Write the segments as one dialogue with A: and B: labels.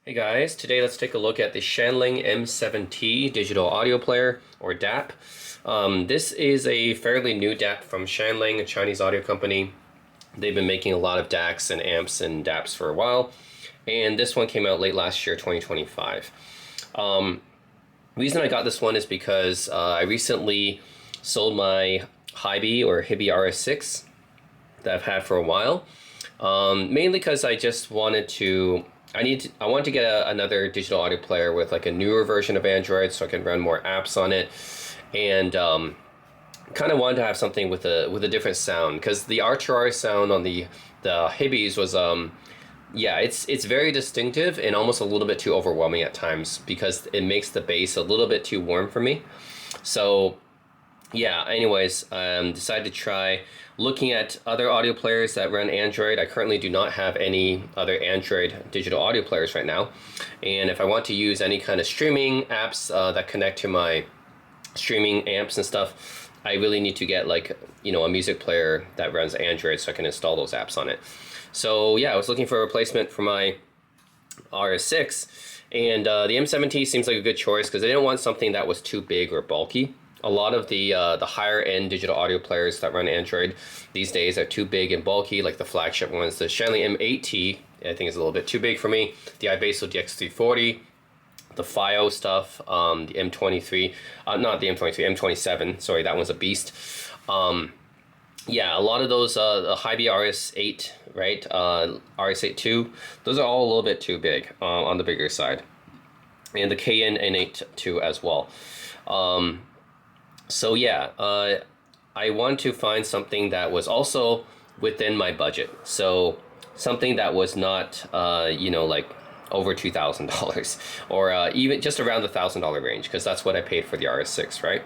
A: Hey guys, today let's take a look at the Shanling M7T digital audio player, or DAP. This is a fairly new DAP from Shanling, a Chinese audio company. They've been making a lot of DACs and amps and DAPs for a while, and this one came out late last year, 2025. Reason I got this one is because I recently sold my Hibee or Hibee RS6 that I've had for a while. Mainly because I just wanted to I want to get another digital audio player with like a newer version of Android so I can run more apps on it, and kind of wanted to have something with a different sound, because the R2R sound on the Hibees was yeah, it's very distinctive and almost a little bit too overwhelming at times because it makes the bass a little bit too warm for me. So yeah, anyways, decided to try looking at other audio players that run Android. I currently do not have any other Android digital audio players right now. And if I want to use any kind of streaming apps that connect to my streaming amps and stuff, I really need to get like, a music player that runs Android so I can install those apps on it. So yeah, I was looking for a replacement for my RS6, and the M7T seems like a good choice because I didn't want something that was too big or bulky. A lot of the higher end digital audio players that run Android these days are too big and bulky, like the flagship ones. The Shanling M8T I think is a little bit too big for me. The iBasso DX340, the FiO stuff, the M23, not the M23, M27. Sorry, that one's a beast. Yeah, a lot of those the Hibee RS8, right? RS8 II, those are all a little bit too big on the bigger side, and the KN N8 II as well. So yeah, I want to find something that was also within my budget. So something that was not, like over $2,000 or even just around the $1,000 range, because that's what I paid for the RS6, right?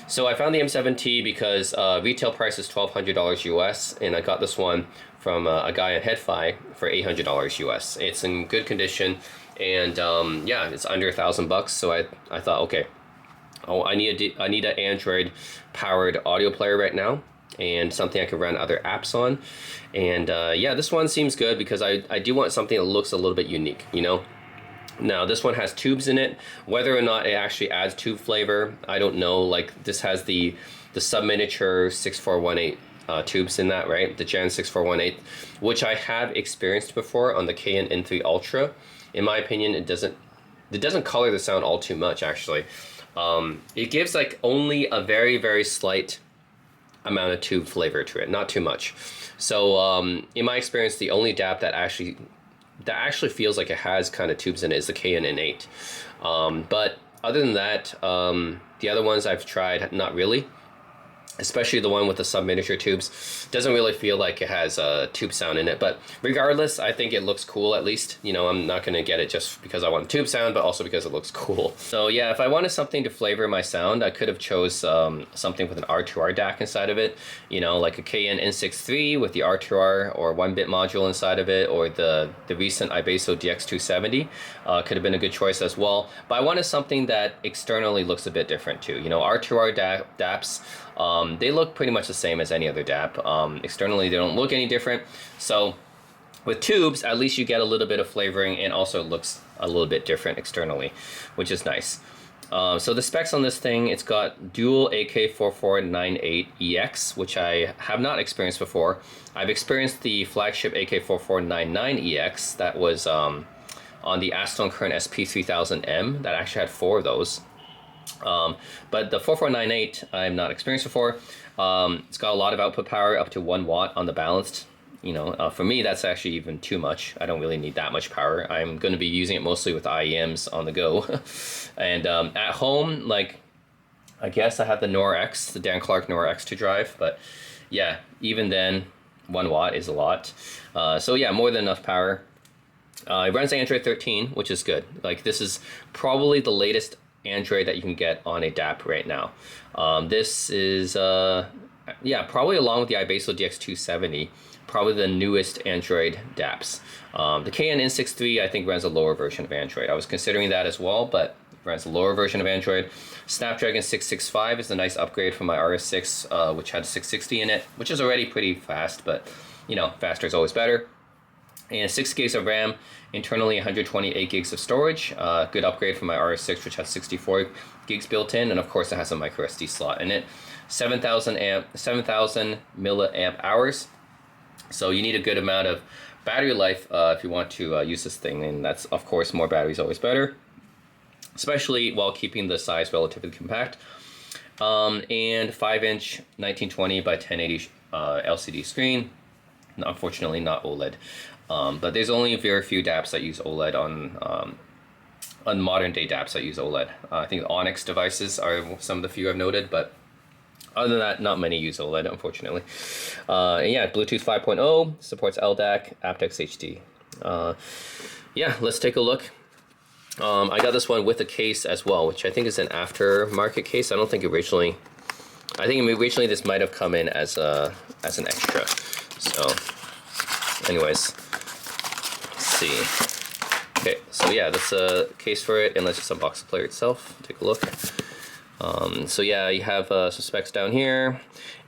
A: So I found the M7T because retail price is $1,200 US, and I got this one from a guy at HeadFi for $800 US. It's in good condition, and yeah, it's under $1,000. So I thought, okay. Oh, I need an Android powered audio player right now, and something I can run other apps on. And yeah, this one seems good because I do want something that looks a little bit unique, Now this one has tubes in it. Whether or not it actually adds tube flavor, I don't know. Like, this has the sub-miniature 6418 tubes in that, right? The Gen 6418, which I have experienced before on the KN N3 Ultra. In my opinion, it doesn't color the sound all too much, actually. It gives like only a very, very slight amount of tube flavor to it, not too much. So in my experience, the only DAP that actually feels like it has kind of tubes in it is the KN N8. But other than that, the other ones I've tried, not really. Especially the one with the sub-miniature tubes. Doesn't really feel like it has a tube sound in it. But regardless, I think it looks cool at least. I'm not going to get it just because I want tube sound, but also because it looks cool. So yeah, if I wanted something to flavor my sound, I could have chose something with an R2R DAC inside of it. Like a KN N63 with the R2R or 1-bit module inside of it, or the recent iBasso DX270 could have been a good choice as well. But I wanted something that externally looks a bit different too. R2R DAPs, they look pretty much the same as any other DAP. Externally, they don't look any different. So with tubes, at least you get a little bit of flavoring, and also it looks a little bit different externally, which is nice. So the specs on this thing, it's got dual AK4498EX, which I have not experienced before. I've experienced the flagship AK4499EX that was on the Astron Current SP3000M that actually had 4 of those. But the 4498 I've not experienced before. It's got a lot of output power, up to 1 watt on the balanced. For me, that's actually even too much. I don't really need that much power. I'm going to be using it mostly with IEMs on the go. And at home, like, I guess I have the Nora X, the Dan Clark Nora X to drive. But yeah, even then, 1 watt is a lot. So yeah, more than enough power. It runs Android 13, which is good. Like, this is probably the latest Android that you can get on a DAP right now. This is yeah, probably along with the iBasso DX270, probably the newest Android DAPs. The KN N63 I think runs a lower version of Android. I was considering that as well, but it runs a lower version of Android. Snapdragon 665 is a nice upgrade from my RS6, which had 660 in it, which is already pretty fast, but faster is always better. and 6 gigs of RAM, internally 128 gigs of storage. Good upgrade from my RS6, which has 64 gigs built in, and of course it has a micro SD slot in it. 7,000 milliamp hours. So you need a good amount of battery life if you want to use this thing, and that's of course more battery is always better, especially while keeping the size relatively compact. And 5-inch 1920 by 1080 LCD screen. Unfortunately, not OLED. But there's only very few DAPs that use OLED on modern day DAPs that use OLED. I think the Onyx devices are some of the few I've noted, but other than that, not many use OLED, unfortunately. And yeah, Bluetooth 5.0, supports LDAC, aptX HD. Yeah, let's take a look. I got this one with a case as well, which I think is an aftermarket case. I don't think originally. I think originally this might have come in as an extra. So, anyways, let's see. Okay, so yeah, that's a case for it, and let's just unbox the player itself. Take a look. So yeah, you have some specs down here,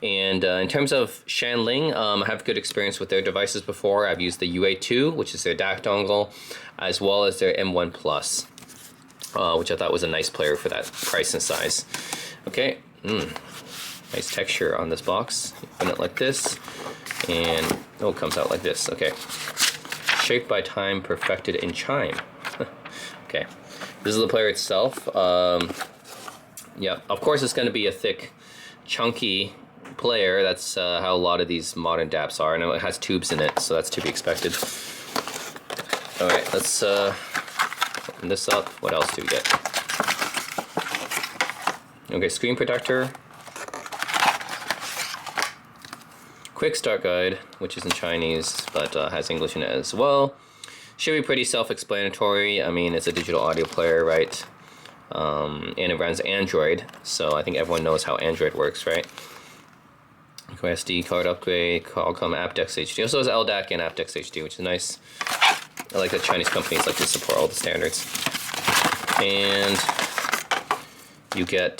A: and in terms of Shanling, I have good experience with their devices before. I've used the UA2, which is their DAC dongle, as well as their M1 Plus, which I thought was a nice player for that price and size. Okay, nice texture on this box. You open it like this, and oh, it comes out like this. Okay, shaped by time, perfected in chime. Okay, this is the player itself. Yeah, of course it's going to be a thick, chunky player. That's how a lot of these modern DAPs are. I know it has tubes in it, so that's to be expected. All right, let's open this up. What else do we get? Okay, screen protector. Quick start guide, which is in Chinese, but has English in it as well. Should be pretty self-explanatory. I mean, it's a digital audio player, right? And it runs Android, so I think everyone knows how Android works, right? SD card upgrade, Qualcomm aptX HD. Also has LDAC and aptX HD, which is nice. I like that Chinese companies like to support all the standards. And you get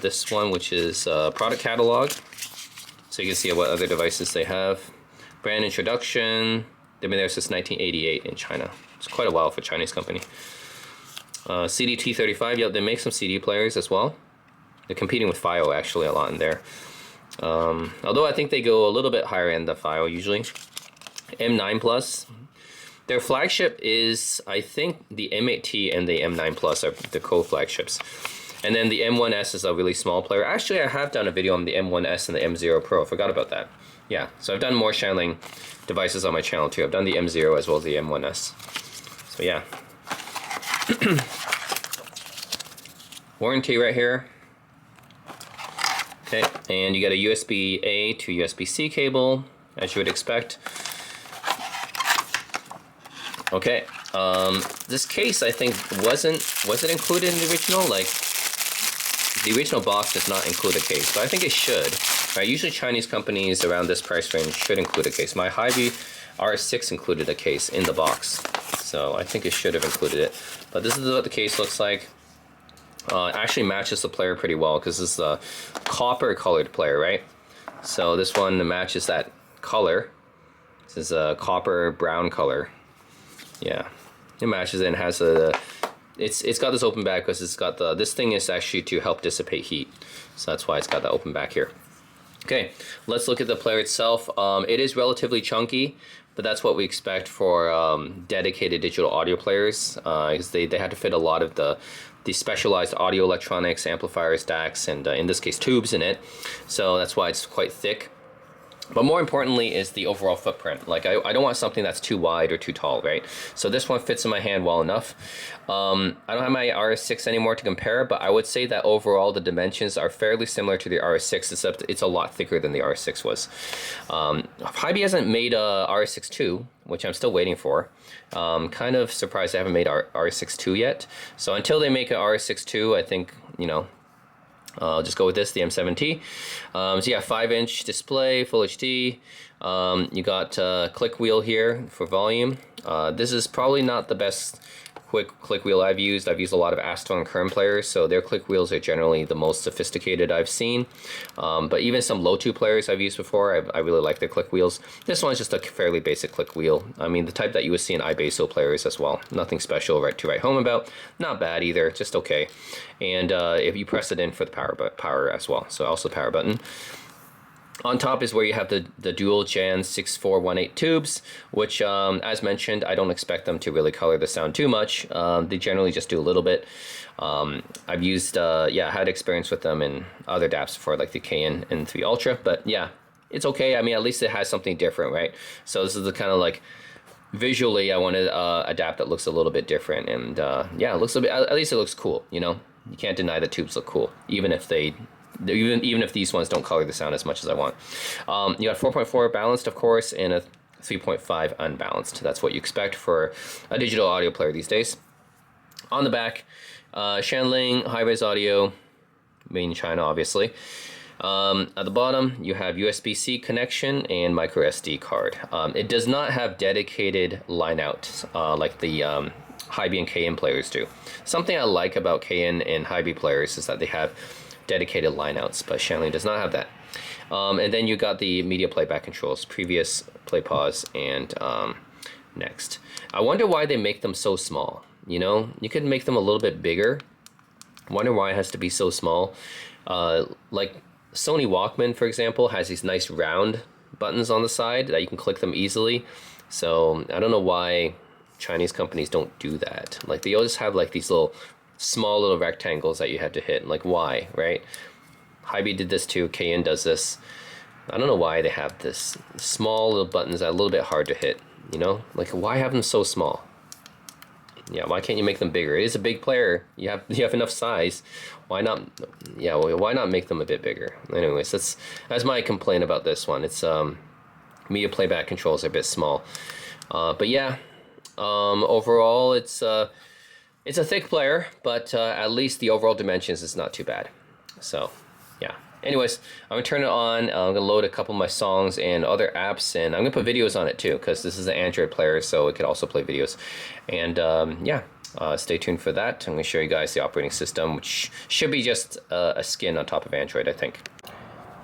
A: this one, which is product catalog, so you can see what other devices they have. Brand introduction. They've been there since 1988 in China. It's quite a while for a Chinese company. CD-T35, yeah, they make some CD players as well. They're competing with FiO actually a lot in there. Although I think they go a little bit higher end than FiO usually. M9 Plus. Their flagship is, I think, the M8T and the M9 Plus are the co-flagships. And then the M1S is a really small player. Actually, I have done a video on the M1S and the M0 Pro. I forgot about that. Yeah, so I've done more Shanling devices on my channel too. I've done the M0 as well as the M1S. So yeah. Warranty right here. Okay, and you get a USB-A to USB-C cable, as you would expect. Okay, this case I think was it included in the original? Like, the original box does not include a case, but I think it should. Right, usually Chinese companies around this price range should include a case. My Hy-Vee RS6 included a case in the box, so I think it should have included it. But this is what the case looks like. It actually matches the player pretty well because this is a copper colored player, right? So this one matches that color. This is a copper brown color. Yeah, it matches it and has a. It's got this open back because it's got the. This thing is actually to help dissipate heat, so that's why it's got that open back here. Okay, let's look at the player itself. It is relatively chunky, but that's what we expect for dedicated digital audio players, because they had to fit a lot of the specialized audio electronics, amplifiers, DACs, and in this case tubes in it. So that's why it's quite thick. But more importantly is the overall footprint. Like I don't want something that's too wide or too tall, right? So this one fits in my hand well enough. I don't have my RS6 anymore to compare, but I would say that overall the dimensions are fairly similar to the RS6, except it's a lot thicker than the RS6 was. Hy-Vee hasn't made a RS6 II, which I'm still waiting for. Kind of surprised they haven't made RS6 II yet. So until they make an RS6 II, I think, you know, I'll just go with this, the M7T. So yeah, 5-inch display, full HD. You got click wheel here for volume. This is probably not the best quick click wheel I've used. I've used a lot of Aston Kern players, so their click wheels are generally the most sophisticated I've seen. But even some Lotoo players I've used before, I really like their click wheels. This one's just a fairly basic click wheel. I mean, the type that you would see in iBasso players as well. Nothing special to write home about. Not bad either, just okay. And if you press it in for the power as well, so also power button. On top is where you have the dual Jan 6418 tubes, which, as mentioned, I don't expect them to really color the sound too much. They generally just do a little bit. I've used, yeah, I had experience with them in other DAPs before, like the KN N3 Ultra, but yeah, it's okay. I mean, at least it has something different, right? So this is the kind of like, visually, I wanted a DAP that looks a little bit different, and yeah, it looks a bit, at least it looks cool, you know? You can't deny the tubes look cool, even if these ones don't color the sound as much as I want. You got 4.4 balanced, of course, and a 3.5 unbalanced. That's what you expect for a digital audio player these days. On the back, Shanling high-res audio, made in China, obviously. At the bottom, you have USB-C connection and micro SD card. It does not have dedicated line out like the Hi-B and KN players do. Something I like about KN and Hi-B players is that they have dedicated lineouts, but Shanling does not have that. And then you got the media playback controls, previous, play, pause, and next. I wonder why they make them so small. You know, you could make them a little bit bigger. Wonder why it has to be so small. Like Sony Walkman, for example, has these nice round buttons on the side that you can click them easily. So I don't know why Chinese companies don't do that. Like they always have like these small little rectangles that you have to hit. Like why, right? Hi-B did this too, KN does this. I don't know why they have this small little buttons that are a little bit hard to hit, you know? Like why have them so small? Yeah, why can't you make them bigger? It is a big player. You have enough size. Why not? Yeah, well, why not make them a bit bigger? Anyways, that's my complaint about this one. It's media playback controls are a bit small. But yeah, overall it's a thick player, but at least the overall dimensions is not too bad. So, yeah. Anyways, I'm going to turn it on. I'm going to load a couple of my songs and other apps, and I'm going to put videos on it too, because this is an Android player, so it could also play videos. And yeah, stay tuned for that. I'm going to show you guys the operating system, which should be just a skin on top of Android, I think.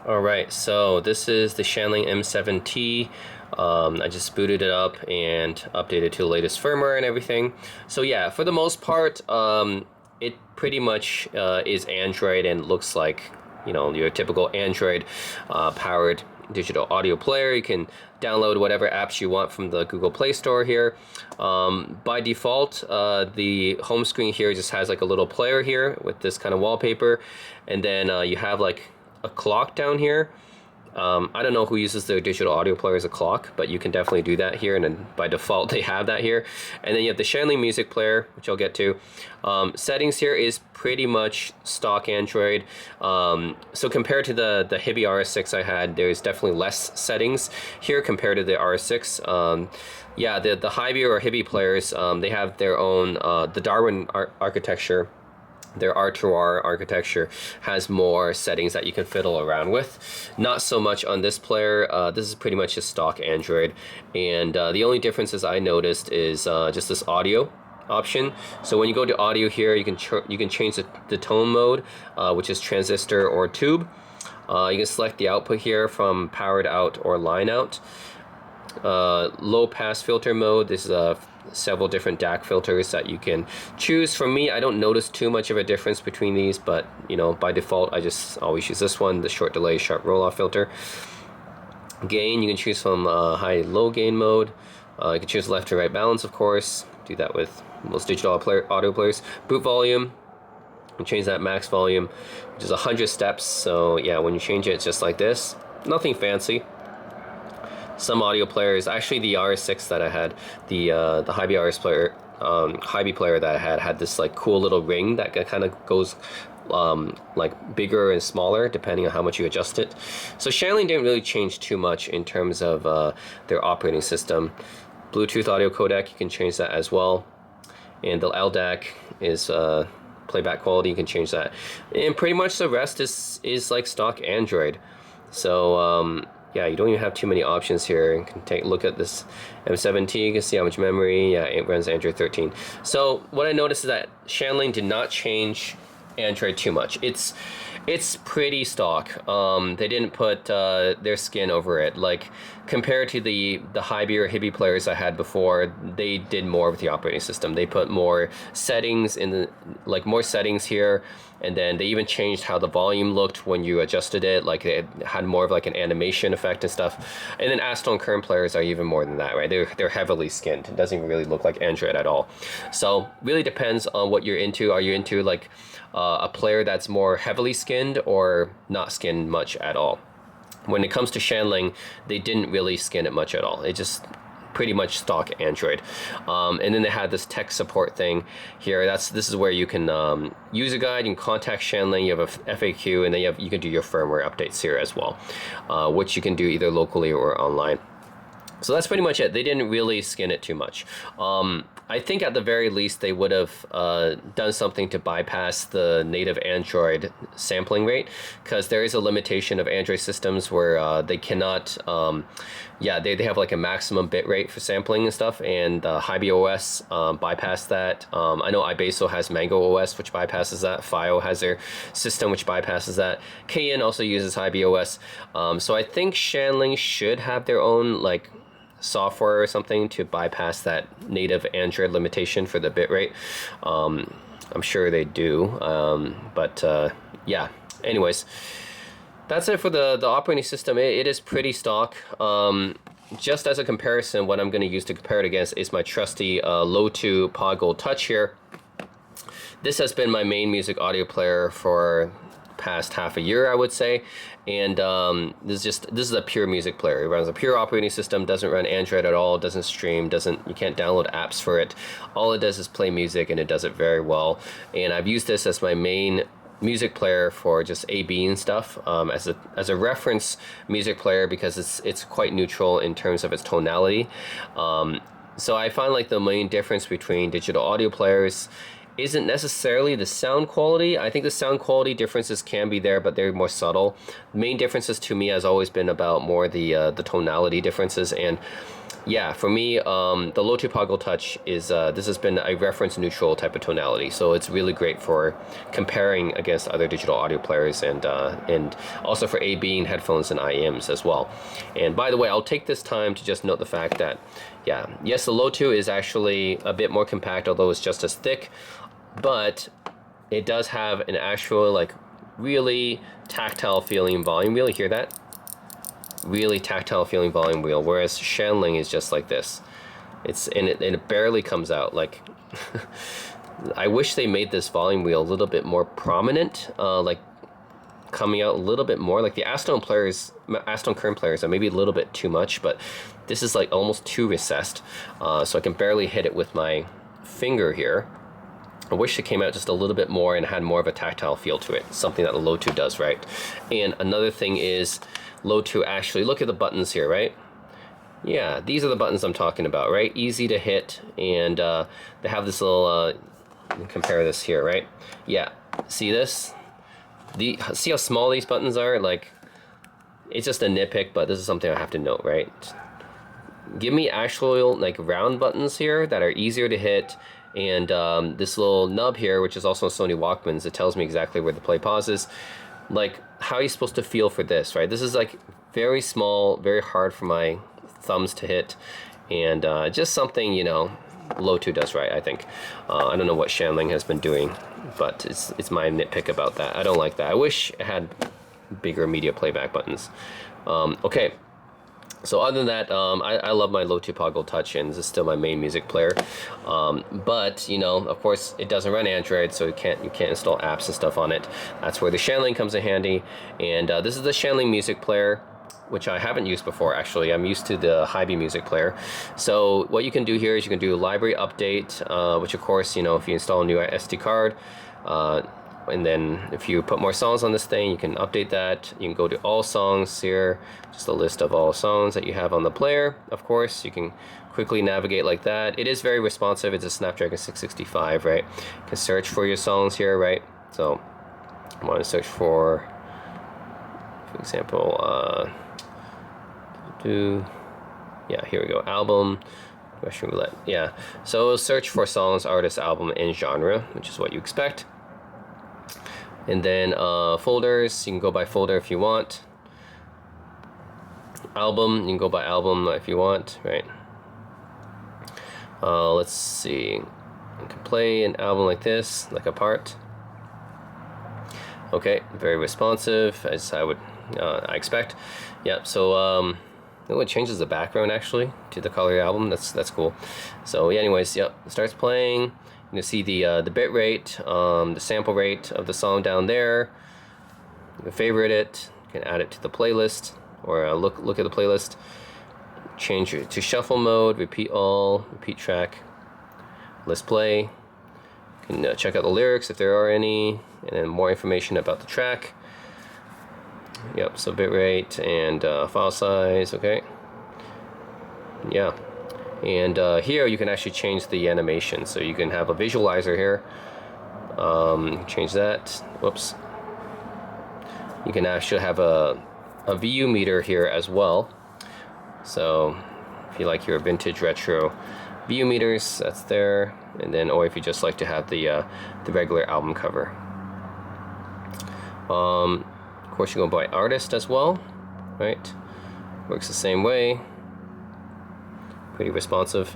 A: Alright, so this is the Shanling M7T. I just booted it up and updated to the latest firmware and everything. So yeah, for the most part, it pretty much is Android and looks like, you know, your typical Android powered digital audio player. You can download whatever apps you want from the Google Play Store here. By default, the home screen here just has like a little player here with this kind of wallpaper, and then you have like a clock down here. I don't know who uses their digital audio player as a clock, but you can definitely do that here, and then by default they have that here. And then you have the Shanling music player, which I'll get to. Settings here is pretty much stock Android. So compared to the Hi-B RS6 I had, there's definitely less settings here compared to the RS6. Yeah, the Hi-B or Hi-B players, they have their own, the Darwin architecture. Their R2R architecture has more settings that you can fiddle around with. Not so much on this player. This is pretty much just stock Android. And the only differences I noticed is just this audio option. So when you go to audio here, you can change the tone mode, which is transistor or tube. You can select the output here from powered out or line out. Low pass filter mode. This is several different DAC filters that you can choose. For me, I don't notice too much of a difference between these, but you know, by default I just always use this one, the short delay sharp roll-off filter. Gain, you can choose from high low gain mode. You can choose left to right balance, of course. Do that with most digital audio players. Boot volume, you can change that max volume, which is 100 steps. So yeah, when you change it, it's just like this. Nothing fancy. Some audio players, actually the RS6 that I had, the Hi-B RS player, Hi-B player that I had this like cool little ring that kind of goes like bigger and smaller depending on how much you adjust it. So Shanling didn't really change too much in terms of their operating system. Bluetooth audio codec, you can change that as well, and the LDAC is playback quality, you can change that, and pretty much the rest is like stock Android. So yeah, you don't even have too many options here. You can take a look at this M7T. You can see how much memory. Yeah, it runs Android 13. So what I noticed is that Shanling did not change Android too much. It's pretty stock. They didn't put their skin over it. Like compared to the Hibby or Hibby players I had before, they did more with the operating system. They put more settings in the more settings here, and then they even changed how the volume looked when you adjusted it. Like it had more of like an animation effect and stuff. And then Astro and current players are even more than that, right? They're heavily skinned. It doesn't even really look like Android at all. So really depends on what you're into. Are you into like a player that's more heavily skinned or not skinned much at all? When it comes to Shanling, they didn't really skin it much at all. It just pretty much stock Android. And then they had this tech support thing here. This is where you can use a guide, you can contact Shanling, you have a FAQ, and then you can do your firmware updates here as well, which you can do either locally or online. So that's pretty much it. They didn't really skin it too much. I think at the very least they would have done something to bypass the native Android sampling rate, because there is a limitation of Android systems where they cannot, they have like a maximum bit rate for sampling and stuff, and Hibby OS bypass that. I know iBaso has Mango OS, which bypasses that. FiO has their system, which bypasses that. KN also uses Hibby OS. So I think Shanling should have their own like software or something to bypass that native Android limitation for the bitrate. I'm sure they do, yeah. Anyways, that's it for the operating system. It is pretty stock. Just as a comparison, what I'm going to use to compare it against is my trusty Lotoo Paw Gold Touch here. This has been my main music audio player for past half a year, I would say. And this is a pure music player. It runs a pure operating system, doesn't run Android at all, doesn't stream, you can't download apps for it. All it does is play music, and it does it very well. And I've used this as my main music player for just AB and stuff, as a reference music player, because it's quite neutral in terms of its tonality. So I find like the main difference between digital audio players isn't necessarily the sound quality. I think the sound quality differences can be there, but they're more subtle. The main differences to me has always been about more the tonality differences. And yeah, for me, the Lotoo Paw Gold Touch is this has been a reference neutral type of tonality, so it's really great for comparing against other digital audio players, and also for AB headphones and IEMs as well. And by the way, I'll take this time to just note the fact that, yeah, yes, the Lotoo is actually a bit more compact, although it's just as thick, but it does have an actual like really tactile feeling volume wheel. You hear that? Really tactile feeling volume wheel, whereas Shanling is just like this. It barely comes out. Like I wish they made this volume wheel a little bit more prominent, like coming out a little bit more. Like the Astro current players are maybe a little bit too much, but this is like almost too recessed, so I can barely hit it with my finger here. I wish it came out just a little bit more and had more of a tactile feel to it, something that the Lotoo does, right? And another thing is Lotoo actually, look at the buttons here, right? Yeah, these are the buttons I'm talking about, right? Easy to hit, and they have this little, compare this here, right? Yeah, see this? See how small these buttons are? Like, it's just a nitpick, but this is something I have to note, right? Give me actual like round buttons here that are easier to hit, and this little nub here, which is also on Sony Walkmans, it tells me exactly where the play pause is. Like, how are you supposed to feel for this, right? This is like very small, very hard for my thumbs to hit, and just something, you know, Lotoo does right, I think. I don't know what Shanling has been doing, but it's my nitpick about that. I don't like that. I wish it had bigger media playback buttons. Okay. So other than that, I love my Lotoo Paw Gold Touch, and this is still my main music player. But you know, of course, it doesn't run Android, so you can't install apps and stuff on it. That's where the Shanling comes in handy. And this is the Shanling music player, which I haven't used before actually. I'm used to the Hibby music player. So what you can do here is you can do a library update, which of course, you know, if you install a new SD card. And then if you put more songs on this thing, you can update that. You can go to all songs here, just a list of all songs that you have on the player. Of course, you can quickly navigate like that. It is very responsive. It's a Snapdragon 665, right? You can search for your songs here, right? So I want to search for example, Yeah, here we go. Album, Russian roulette. Yeah. So search for songs, artist, album, and genre, which is what you expect. And then folders, you can go by folder if you want. Album, you can go by album if you want, right? Let's see. You can play an album like this, like a part. Okay, very responsive, as I expect. Yep. So oh, it changes the background actually to the color album. That's cool. So yeah, anyways, yep, it starts playing. You can see the bit rate, the sample rate of the song down there. You can favorite it. You can add it to the playlist, or look at the playlist. Change it to shuffle mode. Repeat all. Repeat track. Let's play. You can check out the lyrics if there are any, and then more information about the track. Yep, so bitrate and file size, okay. Yeah, and here you can actually change the animation. So you can have a visualizer here. Change that. Whoops. You can actually have a VU meter here as well. So if you like your vintage retro VU meters, that's there. And then, or if you just like to have the regular album cover. Of course, you go by artist as well, right? Works the same way. Pretty responsive.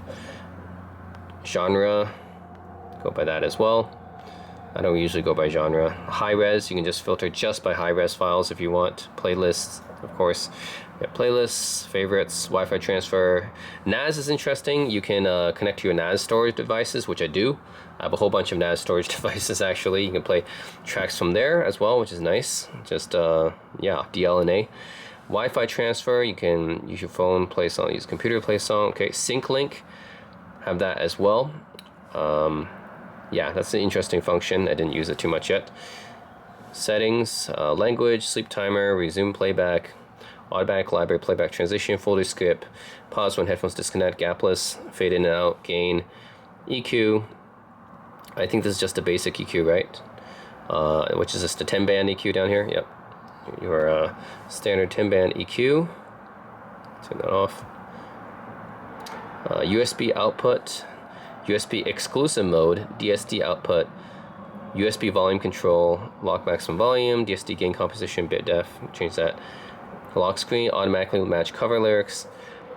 A: Genre, go by that as well. I don't usually go by genre. High res, you can just filter just by high res files if you want. Playlists, of course. Yeah, playlists, favorites, Wi-Fi transfer. NAS is interesting. You can connect to your NAS storage devices, which I do. I have a whole bunch of NAS storage devices actually. You can play tracks from there as well, which is nice. Just yeah, DLNA. Wi-Fi transfer, you can use your phone, play song, use computer, play song. Okay, sync link, have that as well. Yeah, that's an interesting function. I didn't use it too much yet. Settings, language, sleep timer, resume playback, automatic library playback transition, folder skip, pause when headphones disconnect, gapless, fade in and out, gain, EQ. I think this is just a basic EQ, right? Which is just a 10-band EQ down here. Yep. Your standard 10-band EQ. Turn that off. USB output, USB exclusive mode, DSD output, USB volume control, lock maximum volume, DSD gain composition, bit def, change that. Lock screen, automatically match cover lyrics,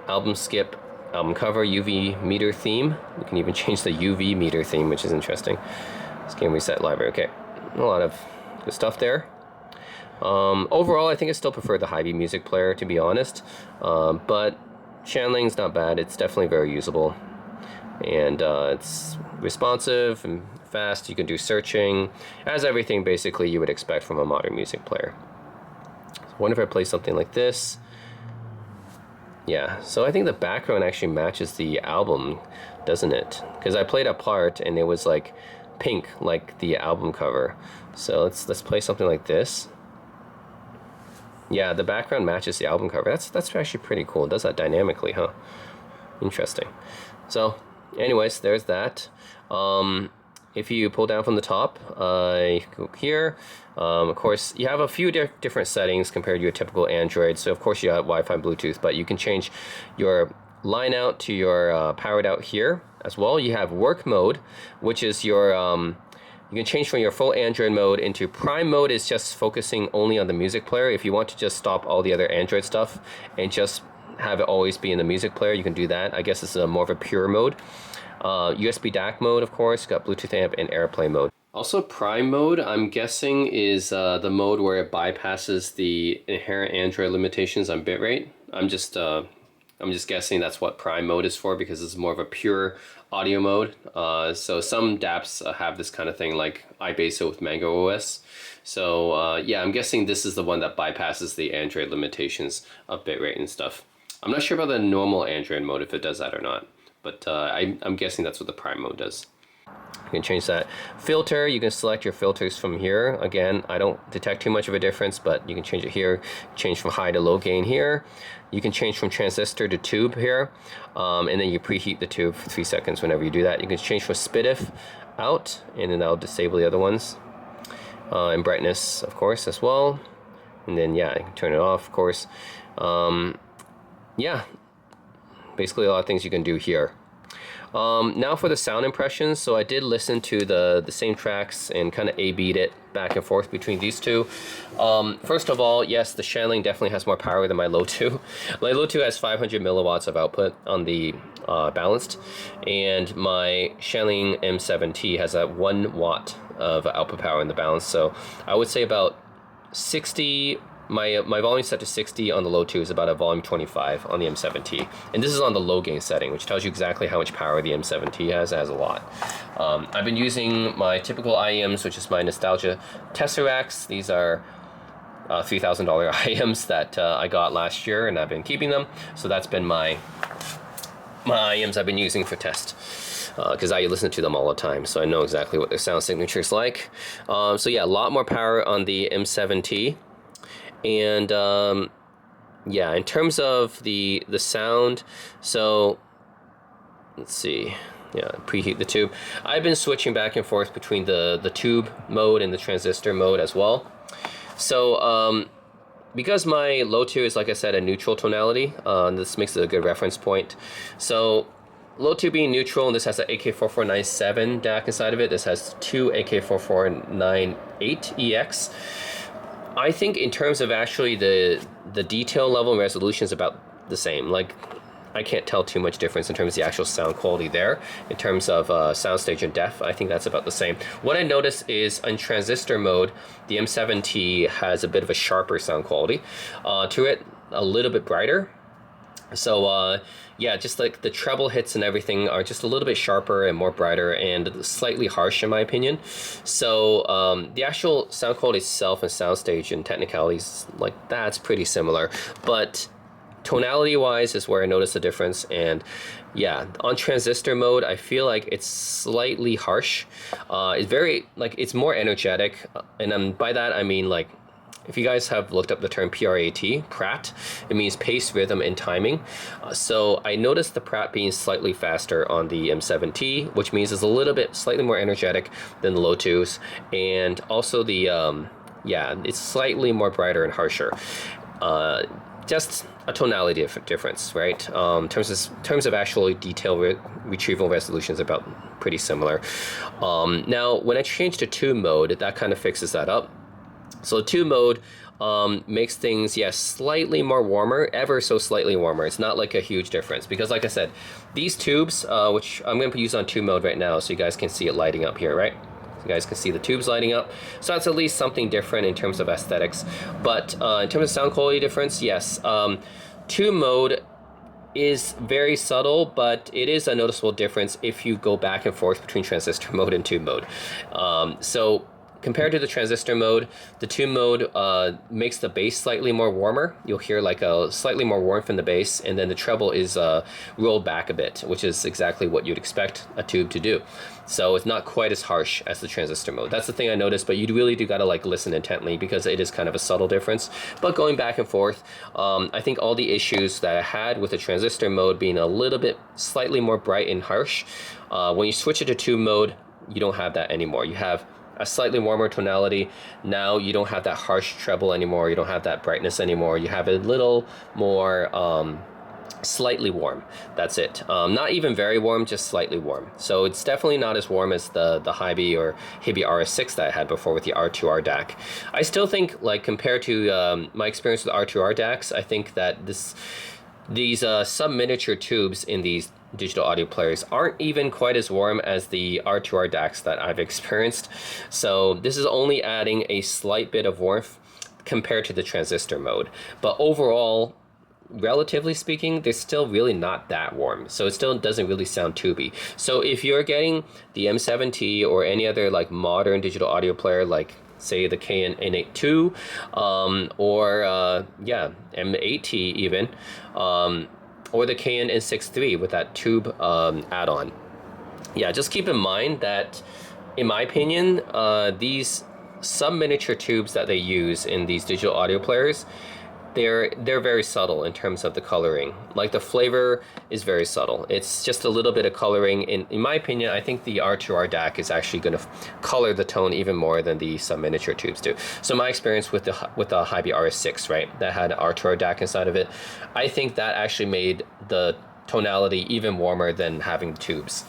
A: album skip, album cover, UV meter theme. You can even change the UV meter theme, which is interesting. Scan reset library, okay. A lot of good stuff there. Overall, I think I still prefer the Hy-Vee music player, to be honest. But Shanling's not bad. It's definitely very usable. And it's responsive and fast. You can do searching. It has everything basically you would expect from a modern music player. So I wonder if I play something like this. Yeah, so I think the background actually matches the album, doesn't it? Because I played a part and it was like pink, like the album cover. So let's play something like this. Yeah, the background matches the album cover. That's actually pretty cool. It does that dynamically, huh? Interesting. So, anyways, there's that. If you pull down from the top, you go here. Of course, you have a few different settings compared to your typical Android. So, of course, you have Wi-Fi, Bluetooth, but you can change your line out to your powered out here as well. You have work mode, which is your you can change from your full Android mode into Prime mode. Is just focusing only on the music player. If you want to just stop all the other Android stuff and just have it always be in the music player, you can do that. I guess it's more of a pure mode. USB DAC mode, of course, got Bluetooth amp and AirPlay mode. Also, Prime mode, I'm guessing, is the mode where it bypasses the inherent Android limitations on bitrate. I'm just guessing that's what Prime mode is for, because it's more of a pure audio mode. So some DAPs have this kind of thing, like iBase with Mango OS. So yeah, I'm guessing this is the one that bypasses the Android limitations of bitrate and stuff. I'm not sure about the normal Android mode, if it does that or not, but I'm guessing that's what the Prime mode does. You can change that. Filter, you can select your filters from here. Again, I don't detect too much of a difference, but you can change it here. Change from high to low gain here. You can change from transistor to tube here. And then you preheat the tube for 3 seconds whenever you do that. You can change from SPDIF out, and then that'll disable the other ones. And brightness, of course, as well. And then, yeah, you can turn it off, of course. yeah, basically a lot of things you can do here. Now for the sound impressions. So I did listen to the same tracks and kind of A-B'd it back and forth between these two. First of all, yes, the Shanling definitely has more power than my Lotoo. My Lotoo has 500 milliwatts of output on the balanced, and my Shanling M7T has a 1 watt of output power in the balance. So I would say about 60. My volume set to 60 on the Lotoo is about a volume 25 on the M7T. And this is on the low gain setting, which tells you exactly how much power the M7T has. It has a lot. I've been using my typical IEMs, which is my Nostalgia Tesseracts. These are $3,000 IEMs that I got last year, and I've been keeping them. So that's been my IEMs I've been using for test. Because I listen to them all the time, so I know exactly what their sound signature is like. So yeah, a lot more power on the M7T. And yeah, in terms of the sound, so let's see. Yeah, preheat the tube. I've been switching back and forth between the tube mode and the transistor mode as well. So because my Lotoo is, like I said, a neutral tonality, this makes it a good reference point. So Lotoo being neutral, and this has an AK4497 DAC inside of it. This has two AK4498EX. I think in terms of actually the detail level and resolution is about the same. Like, I can't tell too much difference in terms of the actual sound quality there. In terms of soundstage and depth, I think that's about the same. What I notice is in transistor mode, the M7T has a bit of a sharper sound quality to it, a little bit brighter. So yeah, just like the treble hits and everything are just a little bit sharper and more brighter and slightly harsh in my opinion. So the actual sound quality itself and soundstage and technicalities, like, that's pretty similar, but tonality wise is where I notice the difference. And yeah, on transistor mode, I feel like it's slightly harsh. It's very, like, it's more energetic, and by that I mean, like, if you guys have looked up the term PRAT, it means pace, rhythm, and timing. So I noticed the Prat being slightly faster on the M7T, which means it's a little bit slightly more energetic than the Lotoos, and also the yeah, it's slightly more brighter and harsher. Just a tonality difference, right? Terms of actual detail retrieval resolution is about pretty similar. Now, when I change to tube mode, that kind of fixes that up. So tube mode makes things, yes, slightly more warmer, ever so slightly warmer. It's not like a huge difference because, like I said, these tubes, which I'm going to use on tube mode right now so you guys can see it lighting up here, right? So you guys can see the tubes lighting up. So that's at least something different in terms of aesthetics. But in terms of sound quality difference, yes, tube mode is very subtle, but it is a noticeable difference if you go back and forth between transistor mode and tube mode. So compared to the transistor mode, the tube mode makes the bass slightly more warmer. You'll hear like a slightly more warmth in the bass, and then the treble is rolled back a bit, which is exactly what you'd expect a tube to do. So it's not quite as harsh as the transistor mode. That's the thing I noticed, but you really do gotta like listen intently because it is kind of a subtle difference. But going back and forth, I think all the issues that I had with the transistor mode being a little bit slightly more bright and harsh, when you switch it to tube mode, you don't have that anymore. You have a slightly warmer tonality. Now you don't have that harsh treble anymore. You don't have that brightness anymore. You have a little more slightly warm. That's it. Not even very warm, just slightly warm. So it's definitely not as warm as the Hibby or Hibby RS6 that I had before with the R2R DAC. I still think, like, compared to my experience with R2R DACs, I think that these sub-miniature tubes in these digital audio players aren't even quite as warm as the R2R DACs that I've experienced. So this is only adding a slight bit of warmth compared to the transistor mode. But overall, relatively speaking, they're still really not that warm. So it still doesn't really sound tubey. So if you're getting the M7T or any other like modern digital audio player, like say the KN N82 or yeah, M8T even, or the KN N63 with that tube add-on. Yeah, just keep in mind that, in my opinion, these sub-miniature tubes that they use in these digital audio players, they're very subtle in terms of the coloring. Like the flavor is very subtle. It's just a little bit of coloring. In my opinion, I think the R2R DAC is actually going to color the tone even more than the sub-miniature tubes do. So my experience with the Hobie RS6, right, that had R2R DAC inside of it, I think that actually made the tonality even warmer than having tubes.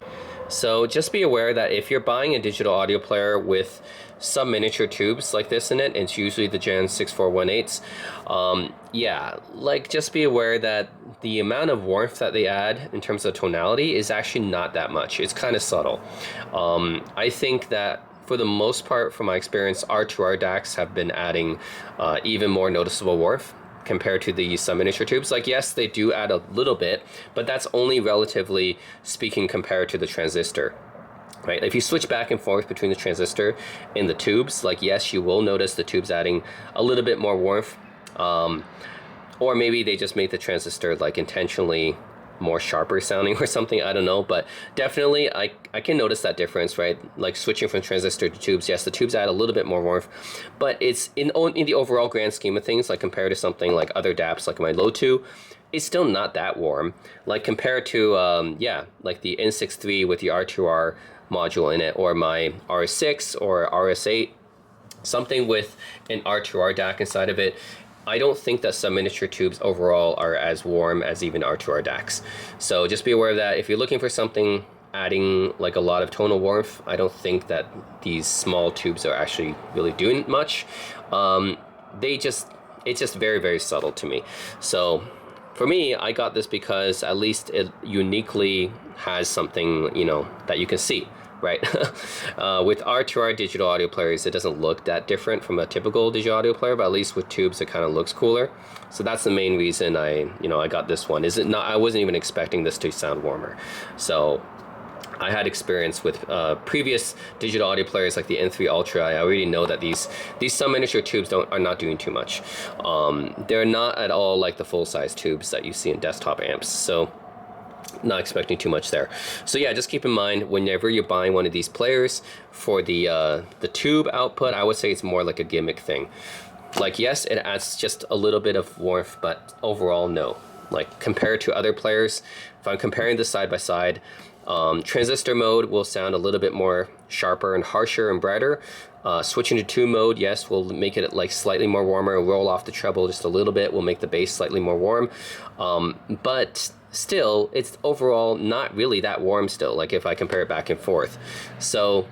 A: So just be aware that if you're buying a digital audio player with some miniature tubes like this in it, it's usually the Gen 6418s, yeah, like just be aware that the amount of warmth that they add in terms of tonality is actually not that much. It's kind of subtle. I think that for the most part, from my experience, R2R DACs have been adding even more noticeable warmth compared to the sub-miniature tubes. Like, yes, they do add a little bit, but that's only relatively speaking compared to the transistor. Right, if you switch back and forth between the transistor and the tubes, like, yes, you will notice the tubes adding a little bit more warmth, or maybe they just make the transistor like intentionally more sharper sounding or something, I don't know, but definitely I can notice that difference, right? Like switching from transistor to tubes, yes, the tubes add a little bit more warmth, but it's in the overall grand scheme of things, like compared to something like other DAPs like my Lotoo, it's still not that warm. Like compared to, yeah, like the N63 with the R2R module in it, or my RS6 or RS8, something with an R2R DAC inside of it, I don't think that some miniature tubes overall are as warm as even R2R DACs. So just be aware of that. If you're looking for something adding like a lot of tonal warmth, I don't think that these small tubes are actually really doing much. It's just very, very subtle to me. So for me, I got this because at least it uniquely has something, you know, that you can see. Right, with R2R digital audio players, it doesn't look that different from a typical digital audio player, but at least with tubes, it kind of looks cooler. So that's the main reason I got this one. Is it not? I wasn't even expecting this to sound warmer. So I had experience with previous digital audio players like the N3 Ultra. I already know that these some miniature tubes are not doing too much. They're not at all like the full size tubes that you see in desktop amps. So not expecting too much there. So yeah, just keep in mind whenever you're buying one of these players, for the tube output, I would say it's more like a gimmick thing. Like, yes, it adds just a little bit of warmth, but overall, no. Like, compared to other players, if I'm comparing this side by side, transistor mode will sound a little bit more sharper and harsher and brighter. Switching to tube mode, yes, will make it like slightly more warmer, roll off the treble just a little bit, will make the bass slightly more warm. But still, it's overall not really that warm still, like if I compare it back and forth. So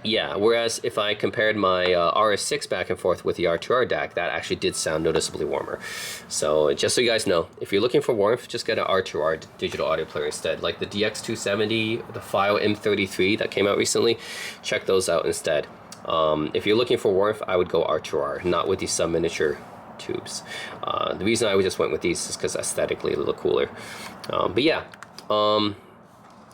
A: yeah, whereas if I compared my RS6 back and forth with the R2R DAC, that actually did sound noticeably warmer. So just so you guys know, if you're looking for warmth, just get an R2R digital audio player instead. Like the DX270, the File M33 that came out recently, check those out instead. If you're looking for warmth, I would go R2R, not with these sub-miniature tubes. The reason I just went with these is because aesthetically a little cooler. But yeah,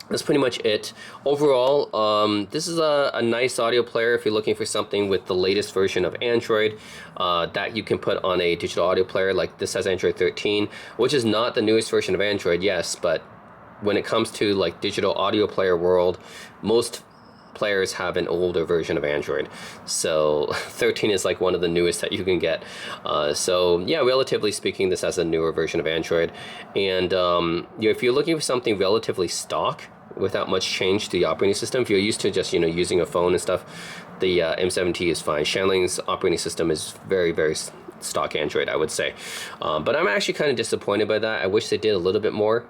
A: that's pretty much it. Overall, this is a nice audio player if you're looking for something with the latest version of Android that you can put on a digital audio player. Like this has Android 13, which is not the newest version of Android, yes, but when it comes to like digital audio player world, most players have an older version of Android. So 13 is like one of the newest that you can get. So yeah, relatively speaking, this has a newer version of Android. And if you're looking for something relatively stock without much change to the operating system, if you're used to just using a phone and stuff, the M7T is fine. Shanling's operating system is very, very stock Android, I would say. But I'm actually kind of disappointed by that. I wish they did a little bit more.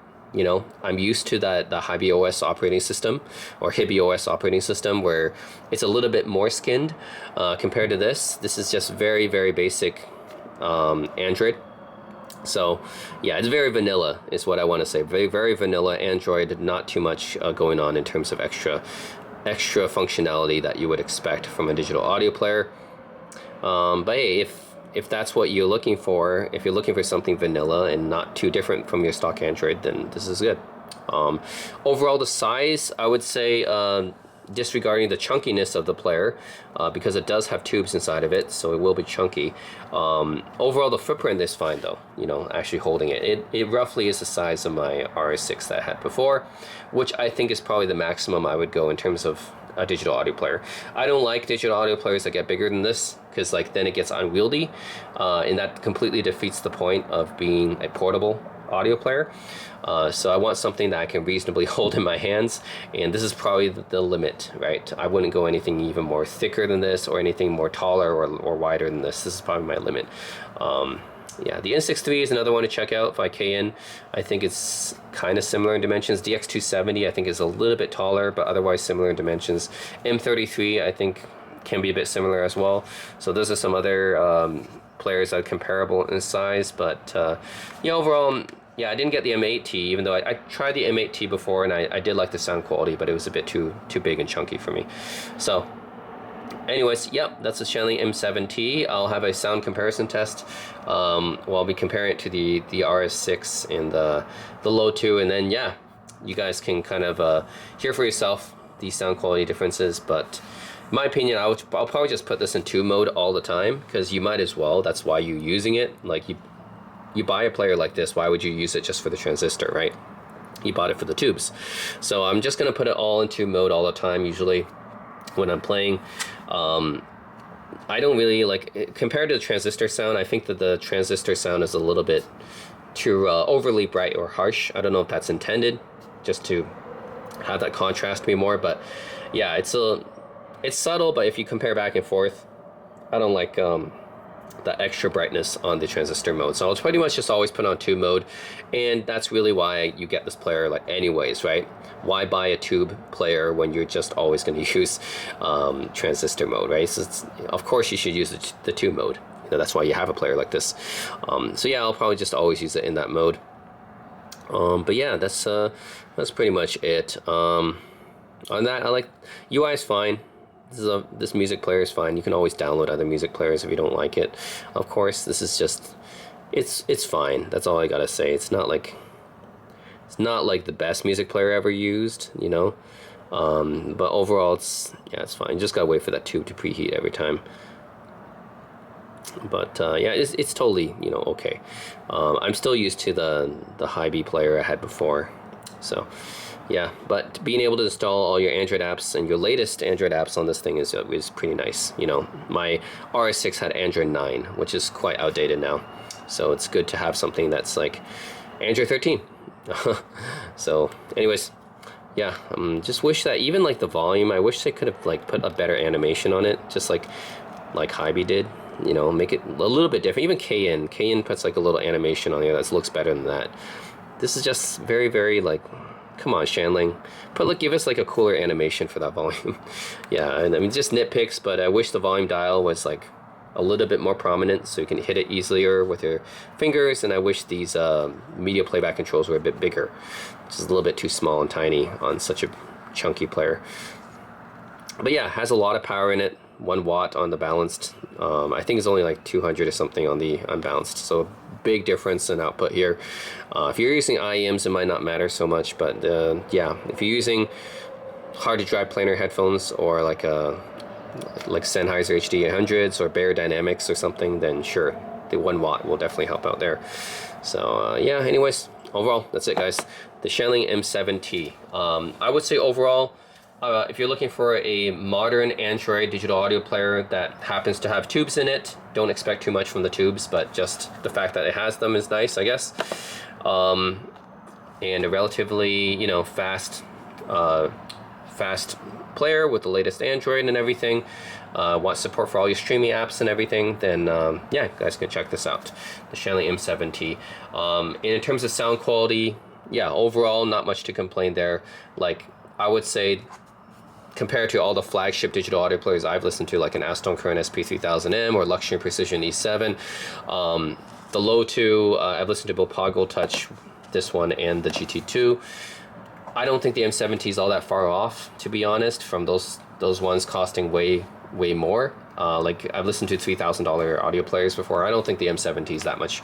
A: I'm used to the Hobie OS operating system, or Hibby OS operating system, where it's a little bit more skinned compared to this. This is just very, very basic Android. So yeah, it's very vanilla is what I want to say. Very, very vanilla Android, not too much going on in terms of extra functionality that you would expect from a digital audio player. But hey, if that's what you're looking for, if you're looking for something vanilla and not too different from your stock Android, then this is good. Overall, the size, I would say, disregarding the chunkiness of the player, because it does have tubes inside of it, so it will be chunky. Overall, the footprint is fine though, actually holding it. It roughly is the size of my RS6 that I had before, which I think is probably the maximum I would go in terms of a digital audio player. I don't like digital audio players that get bigger than this, because like then it gets unwieldy, and that completely defeats the point of being a portable audio player. So I want something that I can reasonably hold in my hands, and this is probably the limit, right? I wouldn't go anything even more thicker than this, or anything more taller or wider than this. This is probably my limit. Yeah, the N63 is another one to check out by KN. I think it's kind of similar in dimensions. DX270 I think is a little bit taller, but otherwise similar in dimensions. M33 I think can be a bit similar as well. So those are some other players that are comparable in size, but yeah, overall, yeah, I didn't get the M8T, even though I tried the M8T before, and I did like the sound quality, but it was a bit too big and chunky for me. So anyways, yep, that's the Shanling M7T. I'll have a sound comparison test. Well, I'll be comparing it to the RS6 and the Lotoo, and then yeah, you guys can kind of hear for yourself the sound quality differences. But in my opinion, I'll probably just put this in tube mode all the time, because you might as well. That's why you're using it. Like you buy a player like this, why would you use it just for the transistor, right? You bought it for the tubes. So I'm just gonna put it all in tube mode all the time, usually when I'm playing. I don't really like, compared to the transistor sound, I think that the transistor sound is a little bit too overly bright or harsh. I don't know if that's intended, just to have that contrast me more, but yeah, it's subtle, but if you compare back and forth, I don't like the extra brightness on the transistor mode. So I'll pretty much just always put on tube mode, and that's really why you get this player like anyways, right? Why buy a tube player when you're just always going to use transistor mode, right? So of course you should use the tube mode. You know, that's why you have a player like this. So yeah, I'll probably just always use it in that mode. But yeah, that's pretty much it. On that, I like UI is fine. This music player is fine. You can always download other music players if you don't like it. Of course, this is just it's fine. That's all I gotta say. It's not like the best music player ever used, you know. But overall, it's fine. You just gotta wait for that tube to preheat every time. But yeah, it's totally, you know, okay. I'm still used to the high B player I had before, so. Yeah, but being able to install all your Android apps and your latest Android apps on this thing is pretty nice. You know, my RS6 had Android 9, which is quite outdated now. So it's good to have something that's like Android 13. So anyways, yeah, just wish that even like the volume, I wish they could have like put a better animation on it, just like Hybe did. You know, make it a little bit different. Even KN puts like a little animation on there that looks better than that. This is just very, very like, come on, Shanling, give us like a cooler animation for that volume. Yeah, and I mean, just nitpicks, but I wish the volume dial was like a little bit more prominent so you can hit it easier with your fingers, and I wish these media playback controls were a bit bigger, which is a little bit too small and tiny on such a chunky player. But yeah, it has a lot of power in it. 1 watt on the balanced. I think it's only like 200 or something on the unbalanced, so big difference in output here. If you're using IEMs, it might not matter so much, but yeah, if you're using hard to drive planar headphones, or like Sennheiser HD 800s or Bear Dynamics or something, then sure, the 1 watt will definitely help out there. So yeah, anyways, overall, that's it, guys. The Shanling M7T. I would say overall, if you're looking for a modern Android digital audio player that happens to have tubes in it, don't expect too much from the tubes, but just the fact that it has them is nice, I guess. And a relatively, you know, fast player with the latest Android and everything. Want support for all your streaming apps and everything, then yeah, you guys can check this out, the Shanling M7T. And in terms of sound quality, yeah, overall, not much to complain there. Like, I would say, compared to all the flagship digital audio players I've listened to, like an Aston Current SP3000M or Luxury Precision E7, the Lotoo, I've listened to both Paw Gold Touch, this one, and the GT2. I don't think the M7T is all that far off, to be honest, from those ones costing way more. Like, I've listened to $3,000 audio players before. I don't think the M7T is that much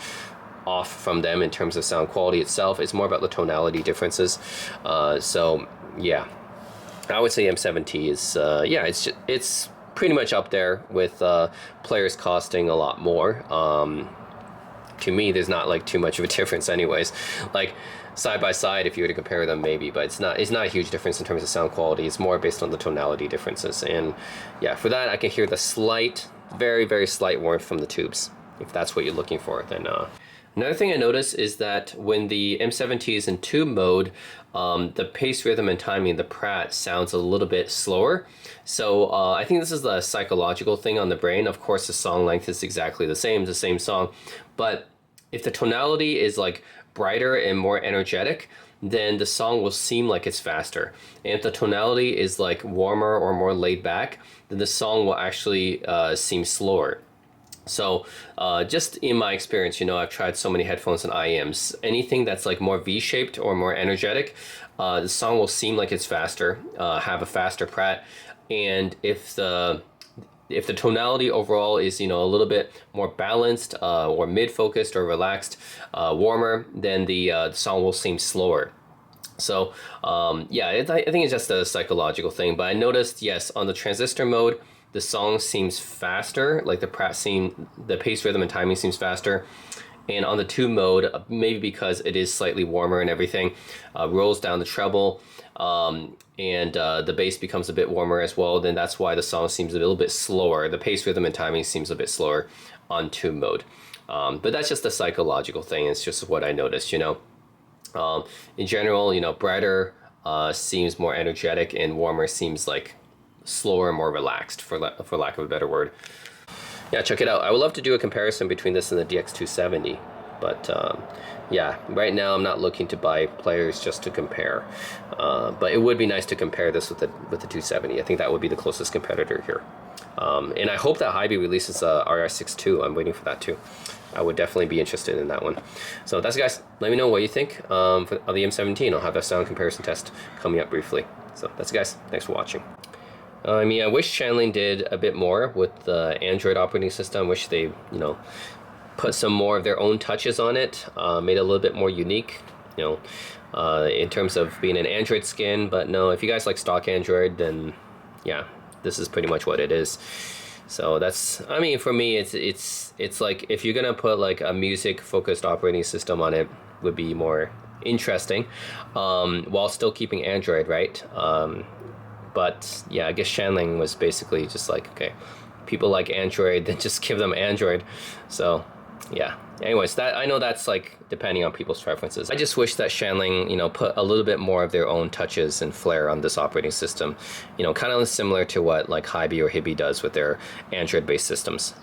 A: off from them in terms of sound quality itself. It's more about the tonality differences. So yeah, I would say M7T is yeah, it's pretty much up there with players costing a lot more. to me, there's not like too much of a difference anyways. Like side by side, if you were to compare them, maybe, but it's not a huge difference in terms of sound quality. It's more based on the tonality differences. And yeah, for that, I can hear the slight, very, very slight warmth from the tubes. If that's what you're looking for, then another thing I noticed is that when the M7T is in tube mode, the pace, rhythm, and timing, the Pratt sounds a little bit slower. So I think this is a psychological thing on the brain. Of course, the song length is exactly the same song. But if the tonality is like brighter and more energetic, then the song will seem like it's faster. And if the tonality is like warmer or more laid back, then the song will actually seem slower. So just in my experience, you know, I've tried so many headphones and IEMs. Anything that's like more V-shaped or more energetic, the song will seem like it's faster, have a faster Pratt. And if the tonality overall is, you know, a little bit more balanced or mid-focused or relaxed, warmer, then the song will seem slower. So yeah, I think it's just a psychological thing. But I noticed, yes, on the transistor mode, the song seems faster, like the pace, rhythm, and timing seems faster. And on the tube mode, maybe because it is slightly warmer and everything, rolls down the treble, and the bass becomes a bit warmer as well, then that's why the song seems a little bit slower. The pace, rhythm, and timing seems a bit slower on tube mode. But that's just a psychological thing. It's just what I noticed, you know. In general, you know, brighter seems more energetic and warmer seems like slower, more relaxed, for lack of a better word. Yeah, check it out. I would love to do a comparison between this and the DX270, but yeah, right now I'm not looking to buy players just to compare. But it would be nice to compare this with the 270. I think that would be the closest competitor here. And I hope that Hybee releases a RR62. I'm waiting for that too. I would definitely be interested in that one. So that's it, guys. Let me know what you think of the M7T. I'll have that sound comparison test coming up briefly. So that's it, guys. Thanks for watching. I mean, I wish Shanling did a bit more with the Android operating system. I wish they, you know, put some more of their own touches on it, made it a little bit more unique, you know, in terms of being an Android skin. But no, if you guys like stock Android, then yeah, this is pretty much what it is. So that's, I mean, for me, it's like if you're gonna put like a music focused operating system on it, would be more interesting, while still keeping Android, right? But yeah, I guess Shanling was basically just like, okay, people like Android, then just give them Android. So yeah, anyways, that, I know that's like depending on people's preferences. I just wish that Shanling, you know, put a little bit more of their own touches and flair on this operating system, you know, kind of similar to what like Hybee or Hibby does with their Android based systems.